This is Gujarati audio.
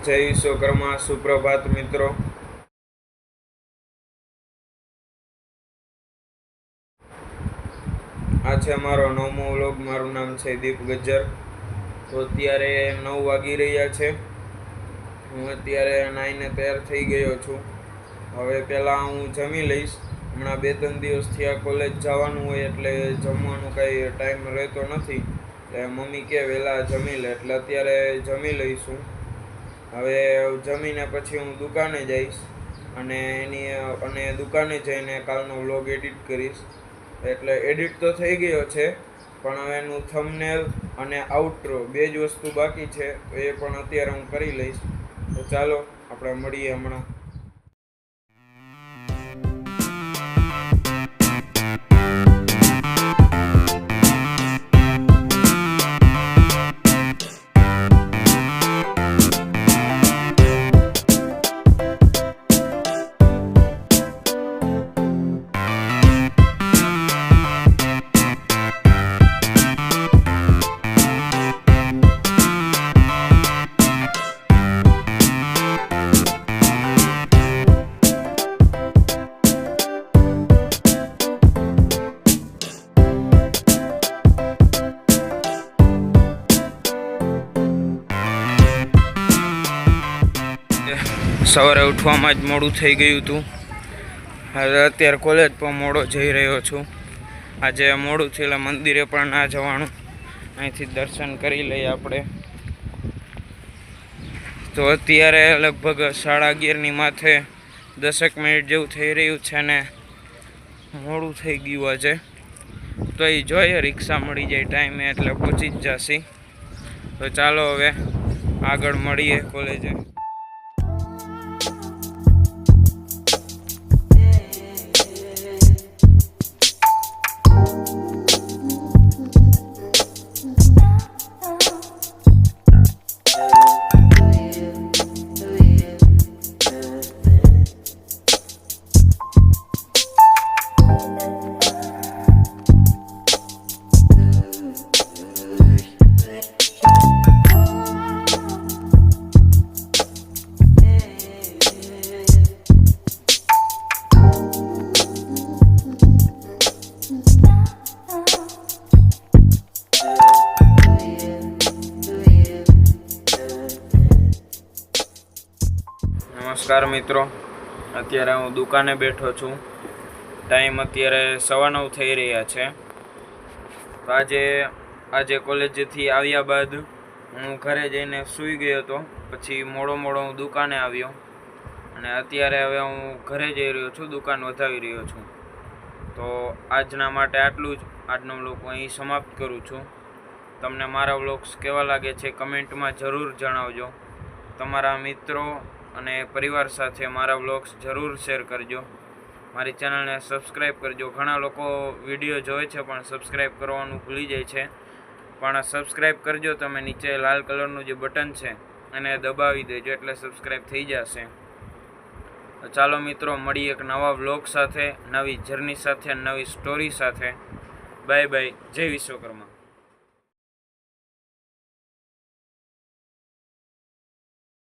જય વિશ્વકર્મા, સુપ્રભાત મિત્રો। આ છે મારો નવમો વ્લોગ। મારું નામ છે દીપ ગજ્જર। તો અત્યારે 9 વાગી રહ્યા છે। હું અત્યારે નાઈને તૈયાર થઈ ગયો છું। હવે પહેલાં હું જમી લઈશ। હમણાં 2-3 દિવસથી આ કોલેજ જવાનું હોય એટલે જમવાનું કંઈ ટાઈમ રહેતો નથી। એટલે મમ્મી કે વહેલા જમી લે, એટલે અત્યારે જમી લઈશું। હવે જમીને પછી હું દુકાને જઈશ અને દુકાને જઈને કાલનો વ્લોગ એડિટ કરીશ। એટલે એડિટ તો થઈ ગયો છે, પણ હવે એનું થંબનેલ અને આઉટ્રો 2 જ વસ્તુ બાકી છે, તો એ પણ અત્યારે હું કરી લઈશ। તો ચાલો આપણે મળીએ હમણાં। સવારે ઉઠવામાં જ મોડું થઈ ગયું હતું। હવે અત્યારે કોલેજ પણ મોડો જઈ રહ્યો છું। આજે મોડું થયું એટલે મંદિરે પણ ના જવાનું, અહીંથી દર્શન કરી લઈએ આપણે। તો અત્યારે લગભગ 11:30ની માથે 10 મિનિટ જેવું થઈ રહ્યું છે ને મોડું થઈ ગયું આજે। તો એ જોઈએ રિક્ષા મળી જાય ટાઈમે એટલે પહોંચી જ જશે। તો ચાલો હવે આગળ મળીએ કોલેજે। નમસ્કાર મિત્રો, અત્યારે હું દુકાને બેઠો છું। ટાઈમ અત્યારે 9:15 થઈ રહ્યા છે। તો આજે કોલેજથી આવ્યા બાદ હું ઘરે જઈને સૂઈ ગયો હતો। પછી મોડો હું દુકાને આવ્યો અને અત્યારે હવે હું ઘરે જઈ રહ્યો છું, દુકાન વધાવી રહ્યો છું। તો આજના માટે આટલું જ। આજનો વ્લોગ અહીં સમાપ્ત કરું છું। તમને મારા વ્લોગ્સ કેવા લાગે છે કમેન્ટમાં જરૂર જણાવજો। તમારા મિત્રો અને પરિવાર સાથે મારા વ્લોગ્સ જરૂર શેર કરજો। મારી ચેનલને સબસ્ક્રાઈબ કરજો। ઘણા લોકો વિડીયો જોવે છે પણ સબસ્ક્રાઈબ કરવાનું ભૂલી જાય છે, પણ સબસ્ક્રાઈબ કરજો તમે। નીચે લાલ કલરનું જે બટન છે એને દબાવી દેજો એટલે સબસ્ક્રાઈબ થઈ જશે। તો ચાલો મિત્રો, મળીએ એક નવા વ્લોગ સાથે, નવી જર્ની સાથે, નવી સ્ટોરી સાથે। બાય બાય, જય વિશ્વકર્મા।